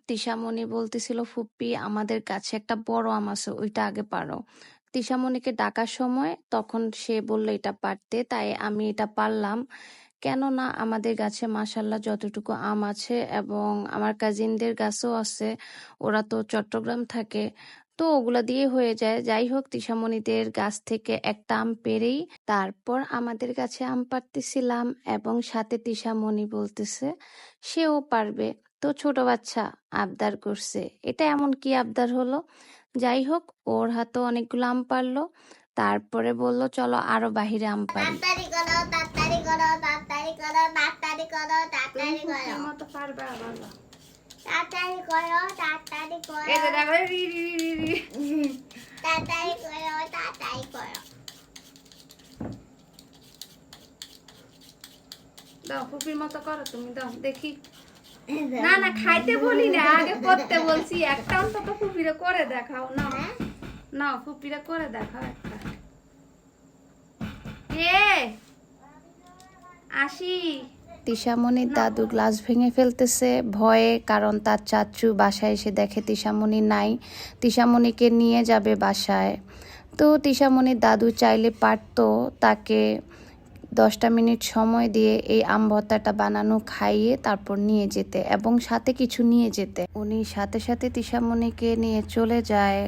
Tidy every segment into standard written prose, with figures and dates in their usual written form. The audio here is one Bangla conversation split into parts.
তিশামণি বলতেছিল, ফুপ্পি আমাদের কাছে একটা বড় আম আছে, ওইটা আগে পারো। তিশামণিকে ডাকার সময় তখন সে বলল এটা পারতে, তাই আমি এটা পারলাম। কেননা আমাদের গাছে মাশাআল্লাহ যতটুকু আম আছে এবং আমার কাজিনদের গাছও আছে, ওরা তো চট্টগ্রাম থাকে, তো ওগুলা দিয়ে হয়ে যায়। যাই হোক, তিশামণিদের গাছ থেকে একটা আম পেড়েই তারপর আমাদের গাছে আম পাড়তেছিলাম এবং সাথে তিশামণি বলতেছে সেও পারবে। তো ছোট বাচ্চা আবদার করছে, এটা এমন কি আবদার হলো? যাই হোক, ওর হাতেও অনেকগুলো আম পারলো। তারপরে বলল চলো আরো বাহিরে আম পারি। তাড়াতাড়ি করো, তাড়াতাড়ি করো, তাড়াতাড়ি করো, তাড়াতাড়ি করো, তাড়াতাড়ি করো, মতো পারবা বাবা। তাড়াতাড়ি করো, তাড়াতাড়ি করো, এই যে দেখো রি রি রি রি রি। তাড়াতাড়ি করো, তাড়াতাড়ি করো। দাও ফুপির মতো করো তুমি, দাও দেখি। না না, খাইতে বলি না, আগে করতে বলছি। একটা অন্তত ফুপিরে করে দেখাও না। না, ফুপিরে করে দেখাও একটা। কে আসি? তিশামণির দাদু গ্লাস ভেঙে ফেলতেছে ভয়ে, কারণ তার চাচু বাসায় এসে দেখে তিশামণি নাই, তিশামণিকে নিয়ে যাবে বাসায়। তো তিশামণির দাদু চাইলে পারতো তাকে 10টা মিনিট সময় দিয়ে এই আম ভর্তাটা বানানো খাইয়ে তারপর নিয়ে যেতে এবং সাথে কিছু নিয়ে যেতে। উনি সাথে সাথে তিশামণিকে নিয়ে চলে যায়।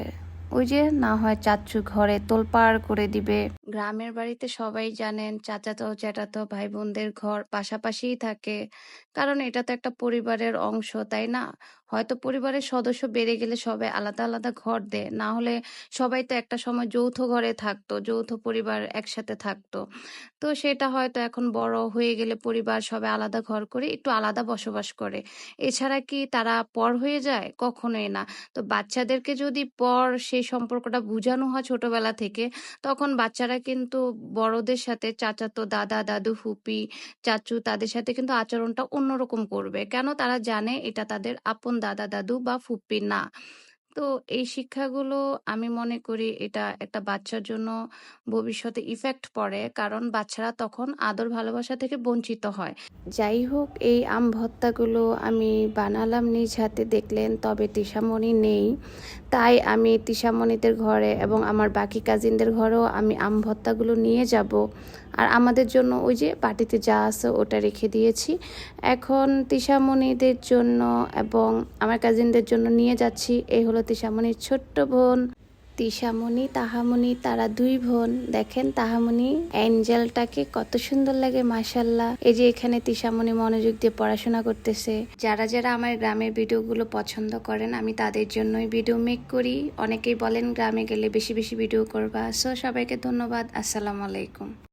ওই যে না হয় চাচু ঘরে তোলপাড় করে দিবে। গ্রামের বাড়িতে সবাই জানেন চাচাতো জ্যাঠাতো ভাই বোনদের ঘর পাশাপাশিই থাকে, কারণ এটা তো একটা পরিবারের অংশ, তাই না? হয়তো পরিবারের সদস্য বেড়ে গেলে সবাই আলাদা আলাদা ঘর দেয়, না হলে সবাই তো একটা সময় যৌথ ঘরে থাকতো, যৌথ পরিবার একসাথে থাকতো। তো সেটা হয়তো এখন বড় হয়ে গেলে পরিবার সবাই আলাদা ঘর করে একটু আলাদা বসবাস করে। এছাড়া কি তারা পর হয়ে যায়? কখনোই না। তো বাচ্চাদেরকে যদি পর সেই সম্পর্কটা বোঝানো হয় ছোটবেলা থেকে, তখন বাচ্চারা কিন্তু বড়দের সাথে চাচাতো দাদা দাদু ফুপি চাচু তাদের সাথে কিন্তু আচরণটা অন্যরকম করবে। কেন? তারা জানে এটা তাদের আপন দাদা দাদু বা ফুপি না। তো এই শিক্ষাগুলো আমি মনে করি এটা একটা বাচ্চার জন্য ভবিষ্যতে ইফেক্ট পড়ে, কারণ বাচ্চারা তখন আদর ভালোবাসা থেকে বঞ্চিত হয়। যাই হোক, এই আম ভর্তাগুলো আমি বানালাম নিজ হাতে, দেখলেন। তবে তিশামণি নেই, তাই আমি তিশামণিদের ঘরে এবং আমার বাকি কাজিনদের ঘরেও আমি আম ভর্তাগুলো নিয়ে যাব। আর আমাদের জন্য ওই যে বাটিতে যা আছে ওটা রেখে দিয়েছি। এখন তিশামণিদের জন্য এবং আমার কাজিনদের জন্য নিয়ে যাচ্ছি। এই হলো তিশামণির ছোট্ট বোন। তিশামণি তাহামণি তারা দুই বোন। দেখেন তাহামণি অ্যাঞ্জেলটাকে কত সুন্দর লাগে, মাশাল্লাহ। এই যে এখানে তিশামণি মনোযোগ দিয়ে পড়াশোনা করতেছে। যারা যারা আমার গ্রামের ভিডিওগুলো পছন্দ করেন, আমি তাদের জন্যই ভিডিও মেক করি। অনেকেই বলেন গ্রামে গেলে বেশি বেশি ভিডিও করবা। সো সবাইকে ধন্যবাদ। আসসালামু আলাইকুম।